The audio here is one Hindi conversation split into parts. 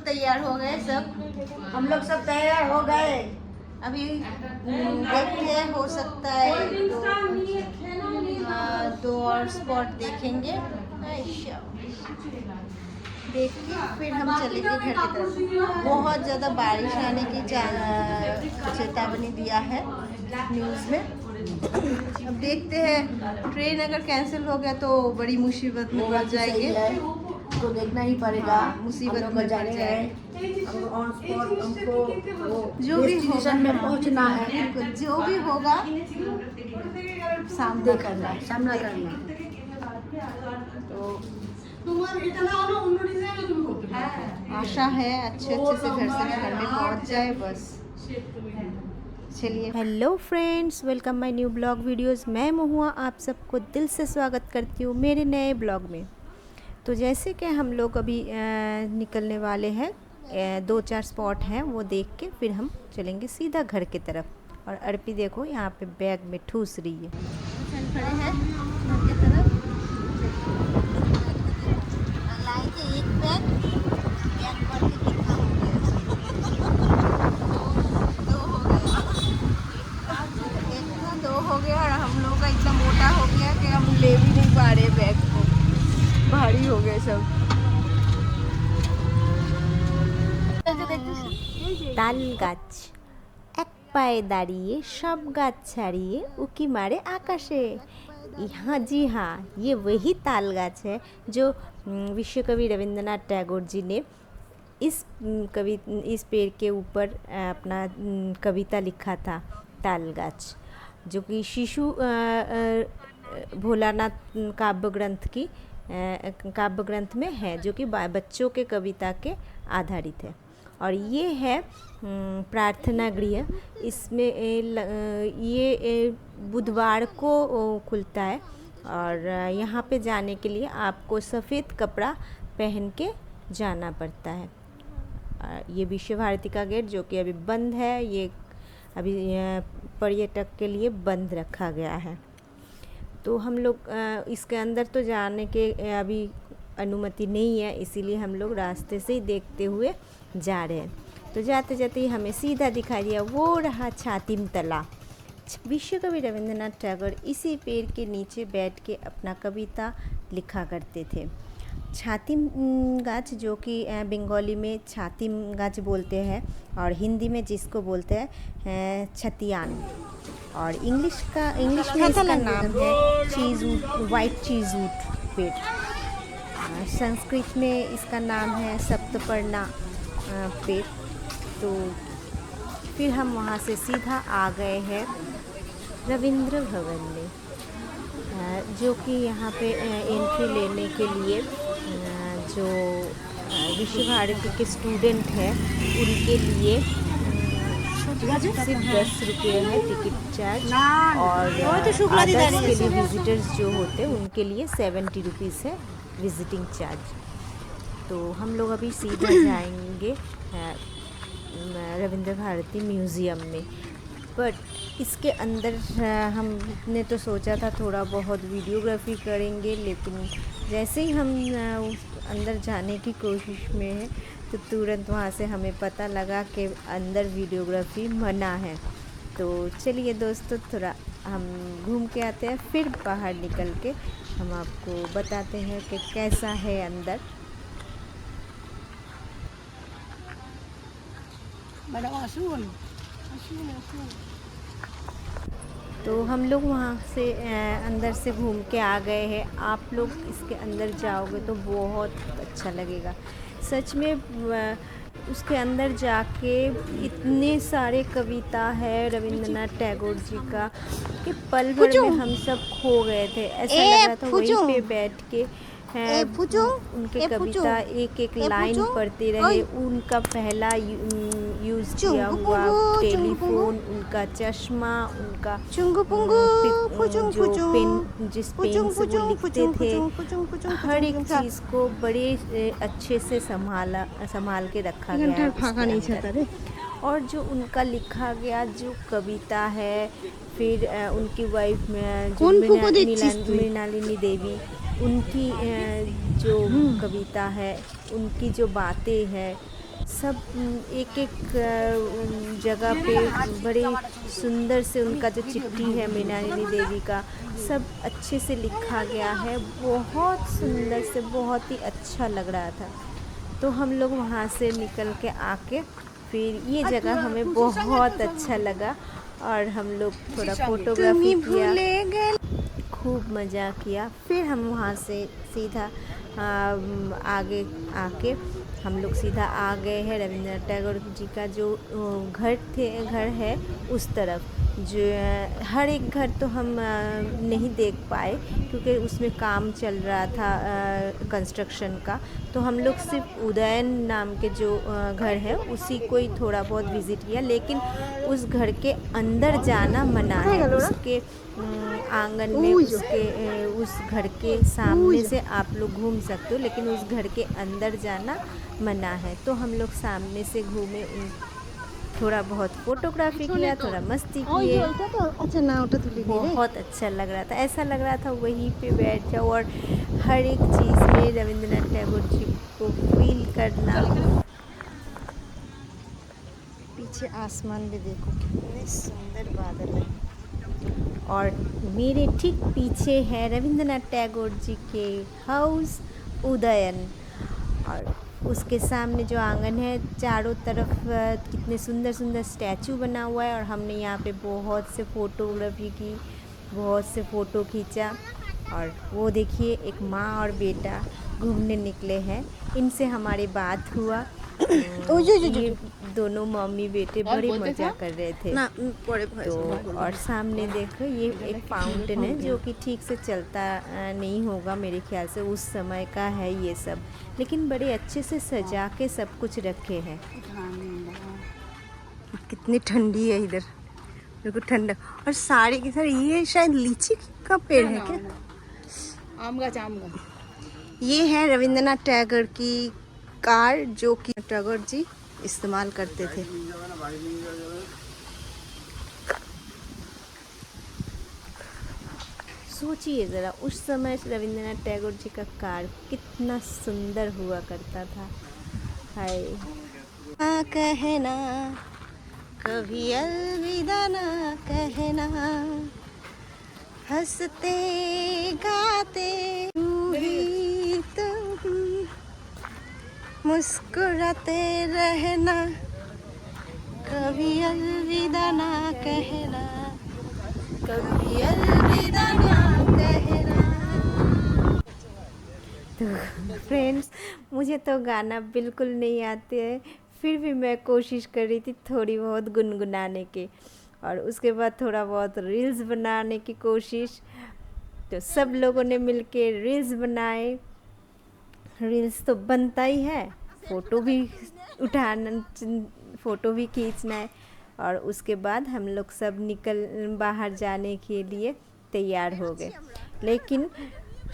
तैयार हो गए सब। हम लोग सब तैयार हो गए। अभी देखते हैं, हो सकता है दो और स्पॉट देखेंगे। अच्छा, देख के फिर हम चलेंगे घर की तरफ। बहुत ज़्यादा बारिश आने की चेतावनी दिया है न्यूज़ में। अब देखते हैं, ट्रेन अगर कैंसिल हो गया तो बड़ी मुसीबत में पड़ जाएंगे। तो देखना ही पड़ेगा। मुसीबत में पड़ जाएंगे। ऑन स्पॉट हमको जो भी डेस्टिनेशन में पहुंचना है। बिल्कुल, जो भी होगा सामना करना है। सामना करना। तो आशा है अच्छे से घर में पहुंच जाए बस। चलिए, hello friends, welcome my new blog videos. मैं महुआ आप सबको दिल से स्वागत करती हूँ मेरे नए ब्लॉग में। तो जैसे कि हम लोग अभी निकलने वाले हैं, 2-4 स्पॉट हैं वो देख के फिर हम चलेंगे सीधा घर की तरफ। और अर्पी देखो यहाँ पे बैग में ठूस रही है। चल खड़े हैं घर की तरफ। लाएंगे एक बैग भर के कितना हो गया? दो हो गया और हम लोग का इतना मोटा हो गया कि हम ले भी नहीं पा रहे बैग को, भारी हो गए सब। তাল গাছ এক পায়ে দাঁড়িয়ে सब गाछ ছাড়িয়ে उकी मारे आकाशे। हाँ जी हाँ, ये वही ताल गाछ है जो विश्व कवि रविंद्रनाथ टैगोर जी ने इस पेड़ के ऊपर अपना कविता लिखा था, ताल गाछ, जो कि शिशु भोलानाथ काव्य ग्रंथ में है, जो कि बच्चों के कविता के आधारित है। और ये है प्रार्थना गृह। इसमें ये बुधवार को खुलता है और यहाँ पे जाने के लिए आपको सफ़ेद कपड़ा पहन के जाना पड़ता है। ये विश्व भारती का गेट जो कि अभी बंद है, ये अभी पर्यटक के लिए बंद रखा गया है। तो हम लोग इसके अंदर तो जाने के अभी अनुमति नहीं है, इसीलिए हम लोग रास्ते से ही देखते हुए जा रहे हैं। तो जाते जाते ही हमें सीधा दिखाई दिया वो रहा छातिम तला। विश्व कवि रविंद्रनाथ टैगोर इसी पेड़ के नीचे बैठ के अपना कविता लिखा करते थे। छातिम गाछ, जो कि बंगाली में छातिम गाछ बोलते हैं और हिंदी में जिसको बोलते हैं छतियान, और इंग्लिश में इसका नाम है वाइट चीज़वुड पेड़। संस्कृत में इसका नाम है सप्तपर्णा पेड़। तो फिर हम वहाँ से सीधा आ गए हैं रविंद्र भवन में, जो कि यहाँ पे एंट्री लेने के लिए जो विश्व भारती के स्टूडेंट हैं उनके लिए सिर्फ 10 रुपये है टिकट चार्ज, और अदर्स के लिए विजिटर्स जो होते हैं उनके लिए 70 रुपीज़ है विजिटिंग चार्ज। तो हम लोग अभी सीधा जाएंगे रविंद्र भारती म्यूज़ियम में। बट इसके अंदर हमने तो सोचा था थोड़ा बहुत वीडियोग्राफी करेंगे, लेकिन जैसे ही हम अंदर जाने की कोशिश में है तो तुरंत वहाँ से हमें पता लगा कि अंदर वीडियोग्राफी मना है। तो चलिए दोस्तों, थोड़ा हम घूम के आते हैं, फिर बाहर निकल के हम आपको बताते हैं कि कैसा है अंदर। तो हम लोग वहाँ से अंदर से घूम के आ गए हैं। आप लोग इसके अंदर जाओगे तो बहुत अच्छा लगेगा सच में। उसके अंदर जाके इतने सारे कविता है रविंद्रनाथ टैगोर जी का कि पल भर में हम सब खो गए थे। ऐसा लग रहा था वहीं पे बैठ के उनके कविता एक एक लाइन पढ़ते रहे। उनका पहला यूज़ किया हुआ टेलीफोन, उनका चश्मा, उनका जो पेन, जिस पेन से वो लिखते थे, हर एक चीज़ को बड़े अच्छे से संभाल के रखा गया। और जो उनका लिखा गया जो कविता है, फिर उनकी वाइफ में जो मृणालिनी देवी, उनकी जो कविता है, उनकी जो बातें हैं, सब एक एक जगह पे बड़े सुंदर से उनका जो चिट्ठी है मृणालिनी देवी का सब अच्छे से लिखा गया है। बहुत सुंदर से बहुत ही अच्छा लग रहा था। तो हम लोग वहाँ से निकल के आके फिर ये जगह हमें बहुत अच्छा लगा और हम लोग थोड़ा फोटोग्राफी किया, खूब मज़ा किया। फिर हम वहाँ से सीधा आगे आके हम लोग सीधा आ गए हैं रविंद्रनाथ टैगोर जी का जो घर है उस तरफ। जो हर एक घर तो हम नहीं देख पाए क्योंकि उसमें काम चल रहा था कंस्ट्रक्शन का। तो हम लोग सिर्फ उदयन नाम के जो घर है उसी को ही थोड़ा बहुत विज़िट किया, लेकिन उस घर के अंदर जाना मना है। उसके आंगन में उस घर के सामने से आप लोग घूम सकते हो, लेकिन उस घर के अंदर जाना मना है। तो हम लोग सामने से घूमे, थोड़ा बहुत फोटोग्राफी किया, थोड़ा मस्ती किए। बहुत अच्छा लग रहा था, ऐसा लग रहा था वहीं पे बैठ जाओ और हर एक चीज़ में रविंद्रनाथ टैगोर जी को फील करना। पीछे आसमान भी देखो कितने सुंदर बादल हैं और मेरे ठीक पीछे है रविंद्रनाथ टैगोर जी के हाउस उदयन और उसके सामने जो आंगन है चारों तरफ कितने सुंदर सुंदर स्टैचू बना हुआ है और हमने यहाँ पे बहुत से फ़ोटोग्राफी की, बहुत से फ़ोटो खींचा। और वो देखिए एक माँ और बेटा घूमने निकले हैं, इनसे हमारी बात हुआ। ये दोनों मम्मी बेटे बड़ी मज़ा कर रहे थे। तो और सामने देखो ये एक फाउंटेन है जो कि ठीक से चलता नहीं होगा मेरे ख्याल से, उस समय का है ये सब, लेकिन बड़े अच्छे से सजा के सब कुछ रखे हैं। कितनी ठंडी है इधर, बिल्कुल ठंडा। और साड़ी के साथ ये शायद लीची का पेड़ है क्या? आम का ये है रविंद्रनाथ टैगोर की कार जो कि टैगोर जी इस्तेमाल करते थे। सोचिए ज़रा उस समय रविंद्रनाथ टैगोर जी का कार कितना सुंदर हुआ करता था। हाय कहना कभी अलविदा ना कहना, हंसते गाते तू ही तुम, मुस्कुराते रहना, कभी अलविदा ना कहना, कभी अलविदा ना कहना। तो फ्रेंड्स, मुझे तो गाना बिल्कुल नहीं आते है, फिर भी मैं कोशिश कर रही थी थोड़ी बहुत गुनगुनाने की और उसके बाद थोड़ा बहुत रील्स बनाने की कोशिश। तो सब लोगों ने मिलके रील्स बनाए। रील्स तो बनता ही है, फ़ोटो भी उठाना, फ़ोटो भी खींचना है। और उसके बाद हम लोग सब बाहर जाने के लिए तैयार हो गए। लेकिन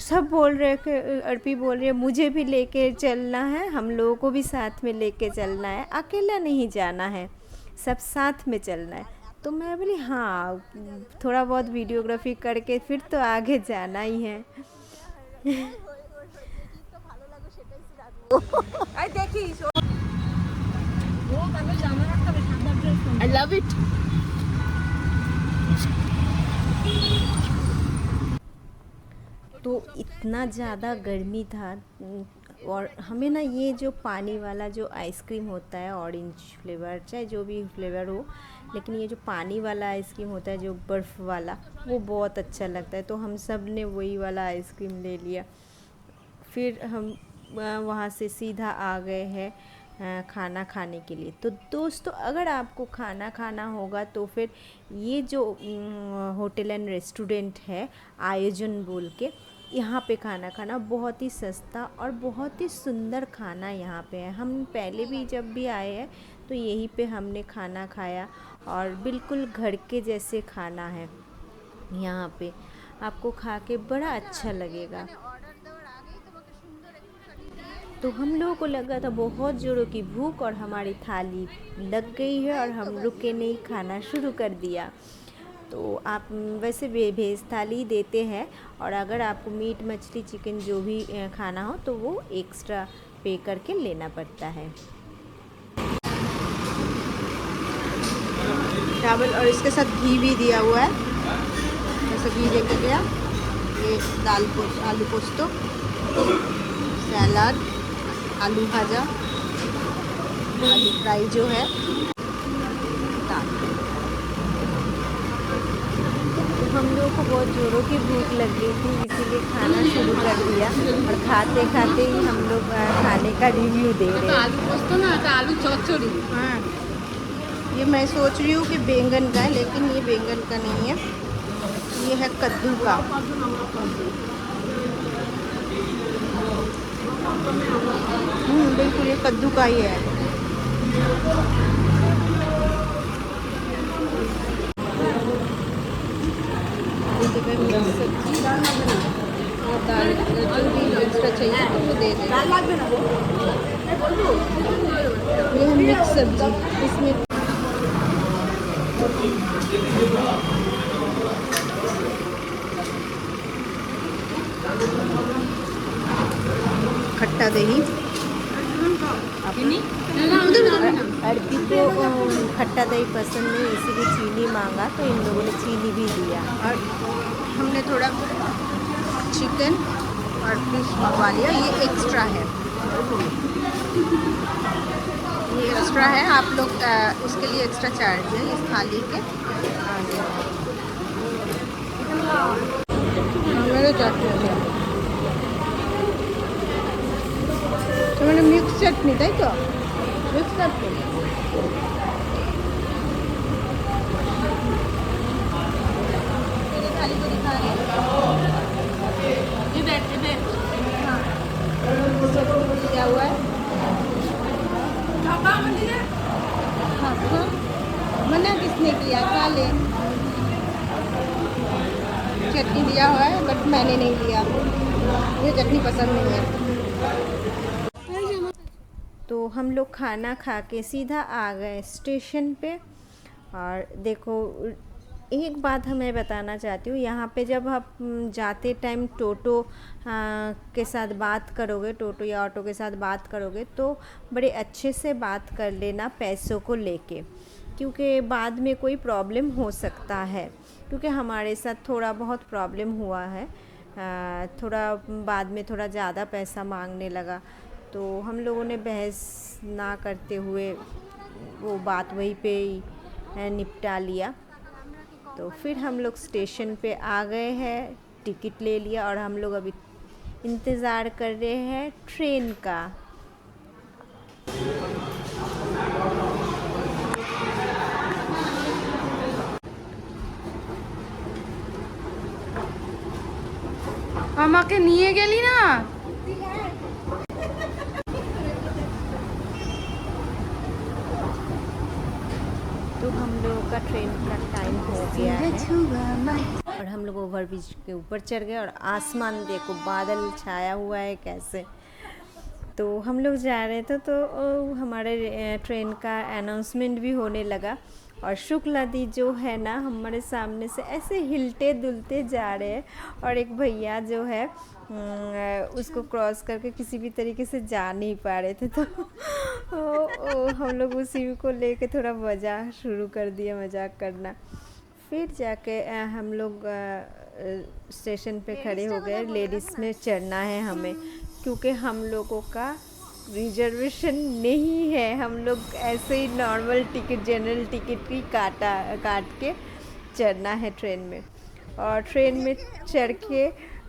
सब बोल रहे कि अर्पी बोल रही है मुझे भी लेके चलना है, हम लोगों को भी साथ में लेके चलना है, अकेला नहीं जाना है, सब साथ में चलना है। तो मैं बोली हाँ, थोड़ा बहुत वीडियोग्राफी करके फिर तो आगे जाना ही है। I love it. तो इतना ज़्यादा गर्मी था और हमें ना ये जो पानी वाला जो आइसक्रीम होता है ऑरेंज फ्लेवर, चाहे जो भी फ्लेवर हो, लेकिन ये जो पानी वाला आइसक्रीम होता है जो बर्फ़ वाला, वो बहुत अच्छा लगता है। तो हम सब ने वही वाला आइसक्रीम ले लिया। फिर हम वहाँ से सीधा आ गए हैं खाना खाने के लिए। तो दोस्तों, अगर आपको खाना खाना होगा तो फिर ये जो होटल एंड रेस्टोरेंट है आयोजन बोल के, यहाँ पे खाना खाना बहुत ही सस्ता और बहुत ही सुंदर खाना यहाँ पे है। हम पहले भी जब भी आए हैं तो यहीं पे हमने खाना खाया और बिल्कुल घर के जैसे खाना है यहाँ पे, आपको खा के बड़ा अच्छा लगेगा। तो हम लोगों को लगा था बहुत ज़ोरों की भूख और हमारी थाली लग गई है और हम रुके नहीं, खाना शुरू कर दिया। तो आप वैसे वेज थाली देते हैं और अगर आपको मीट मछली चिकन जो भी खाना हो तो वो एक्स्ट्रा पे करके लेना पड़ता है। चावल और इसके साथ घी भी दिया हुआ है, जैसे घी लेके गया। ये आलू पोस्तो, सैलाड, आलू भाजा, आलू फ्राई जो है, दाल। तो हम लोगों को बहुत ज़ोरों की भूख लग गई थी, इसीलिए खाना शुरू कर दिया और खाते खाते ही हम लोग खाने का रिव्यू दे रहे हैं। आलू पोस्तो ना तो आलू चौचड़ी। हाँ, ये मैं सोच रही हूँ कि बैंगन का है, लेकिन ये बैंगन का नहीं है, ये है कद्दू का। बिल्कुल ये कद्दू का ही है। सब्जी और दाल जो भी एक्स्ट्रा चाहिए तो वो दे दें। ये है मिक्स सब्जी, इसमें खट्टा दही। अरबी को खट्टा दही पसंद नहीं, इसीलिए चीनी मांगा तो इन लोगों ने चीनी भी दिया। और हमने थोड़ा चिकन और फिश मंगवा लिया, ये एक्स्ट्रा है, ये एक्स्ट्रा है। आप लोग इसके लिए एक्स्ट्रा चार्ज है इस थाली के। मेरे चटनी तो मैंने मिक्स चटनी ताई तो मिक्स चटनी थाली को दिखा रही क्या हुआ है। हाँ, मना किसने किया, खा ले। चटनी दिया हुआ है बट मैंने नहीं लिया, मुझे चटनी पसंद नहीं है। तो हम लोग खाना खा के सीधा आ गए स्टेशन पे। और देखो, एक बात हमें बताना चाहती हूँ, यहाँ पे जब आप जाते टाइम टोटो के साथ बात करोगे, टोटो या ऑटो के साथ बात करोगे तो बड़े अच्छे से बात कर लेना पैसों को लेके, क्योंकि बाद में कोई प्रॉब्लम हो सकता है। क्योंकि हमारे साथ थोड़ा बहुत प्रॉब्लम हुआ है, थोड़ा बाद में थोड़ा ज़्यादा पैसा मांगने लगा, तो हम लोगों ने बहस ना करते हुए वो बात वहीं पे ही निपटा लिया। तो फिर हम लोग स्टेशन पे आ गए हैं, टिकट ले लिया और हम लोग अभी इंतज़ार कर रहे हैं ट्रेन का। আমাকে নিয়ে গেলি না। तो हम लोगों का ट्रेन का टाइम हो गया है और हम लोग ओवरब्रिज के ऊपर चढ़ गए और आसमान देखो, बादल छाया हुआ है कैसे। तो हम लोग जा रहे थे तो हमारे ट्रेन का अनाउंसमेंट भी होने लगा और शुक्ला दी जो है ना हमारे सामने से ऐसे हिलते दुलते जा रहे हैं और एक भैया जो है उसको क्रॉस करके किसी भी तरीके से जा नहीं पा रहे थे। तो हम लोग उसी को लेके थोड़ा मज़ाक शुरू कर दिया, मजाक करना। फिर जाके हम लोग स्टेशन पे खड़े हो गए। लेडीज़ में चढ़ना है हमें, क्योंकि हम लोगों का रिजर्वेशन नहीं है, हम लोग ऐसे ही नॉर्मल टिकट, जनरल टिकट ही काट के चढ़ना है ट्रेन में। और ट्रेन में चढ़ के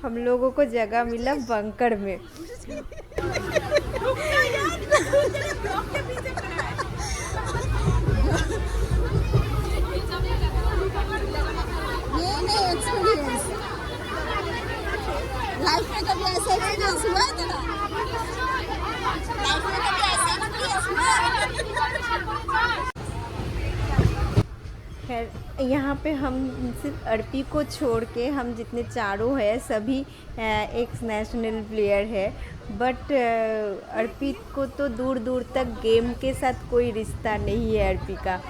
हम लोगों को जगह मिला बंकर में। लाइफ में कभी ऐसा एक्सपीरियंस हुआ है तेरा? लाइफ में कभी ऐसा एक्सपीरियंस हुआ है? खैर, यहाँ पे हम सिर्फ अर्पी को छोड़ के हम जितने चारों हैं सभी एक नेशनल प्लेयर है, बट अर्पी को तो दूर दूर तक गेम के साथ कोई रिश्ता नहीं है। अर्पी का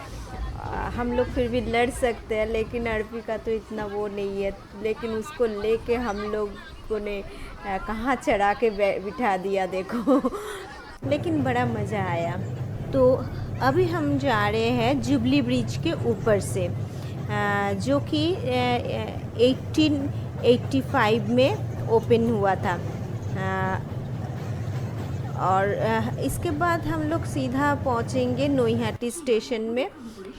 हम लोग फिर भी लड़ सकते हैं, लेकिन अर्पी का तो इतना वो नहीं है। लेकिन उसको लेके हम लोगों ने कहाँ चढ़ा के बिठा दिया देखो। लेकिन बड़ा मज़ा आया। तो अभी हम जा रहे हैं जुबली ब्रिज के ऊपर से, जो कि 1885 में ओपन हुआ था। और इसके बाद हम लोग सीधा पहुंचेंगे नोईहाटी स्टेशन में।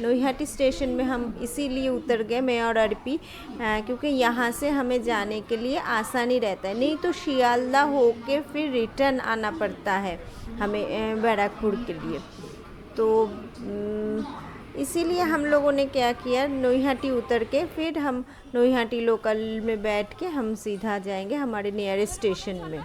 नोईहाटी स्टेशन में हम इसीलिए उतर गए, मैं और अर्पी, क्योंकि यहाँ से हमें जाने के लिए आसानी रहता है, नहीं तो शियालदा होके फिर रिटर्न आना पड़ता है हमें बैरकपुर के लिए। तो इसीलिए हम लोगों ने क्या किया, नोईहाटी उतर के फिर हम नोईहाटी लोकल में बैठ के हम सीधा जाएंगे हमारे नियरेस्ट स्टेशन में।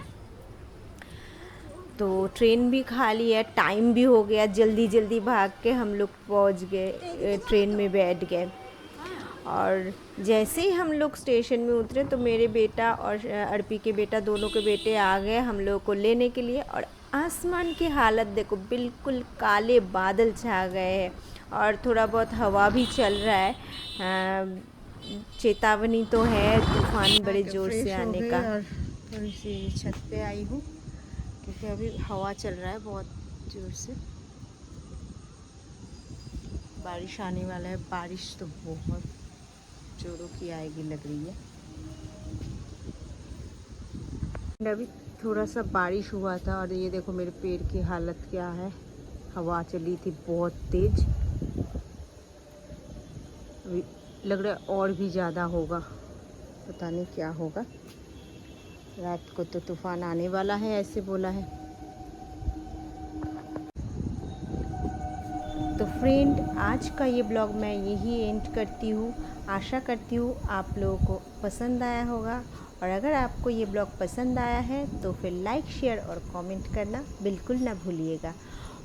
तो ट्रेन भी खाली है, टाइम भी हो गया, जल्दी जल्दी भाग के हम लोग पहुंच गए, ट्रेन में बैठ गए। और जैसे ही हम लोग स्टेशन में उतरे तो मेरे बेटा और अर्पी के बेटा, दोनों के बेटे आ गए हम लोग को लेने के लिए। और आसमान की हालत देखो, बिल्कुल काले बादल छा गए हैं और थोड़ा बहुत हवा भी चल रहा है। चेतावनी तो है तूफान बड़े ज़ोर से आने का। थोड़ी सी छत पे आई हूँ क्योंकि अभी हवा चल रहा है बहुत ज़ोर से, बारिश आने वाला है। बारिश तो बहुत जोरों की आएगी लग रही है। अभी थोड़ा सा बारिश हुआ था और ये देखो मेरे पैर की हालत क्या है। हवा चली थी बहुत तेज, अभी लग रहा है और भी ज़्यादा होगा, पता नहीं क्या होगा। रात को तो तूफान आने वाला है ऐसे बोला है। तो फ्रेंड, आज का ये ब्लॉग मैं यही एंड करती हूँ। आशा करती हूँ आप लोगों को पसंद आया होगा, और अगर आपको ये ब्लॉग पसंद आया है तो फिर लाइक, शेयर और कमेंट करना बिल्कुल ना भूलिएगा।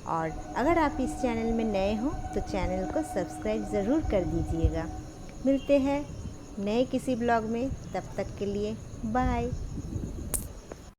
और अगर आप इस चैनल में नए हो तो चैनल को सब्सक्राइब ज़रूर कर दीजिएगा। मिलते हैं नए किसी ब्लॉग में, तब तक के लिए बाय।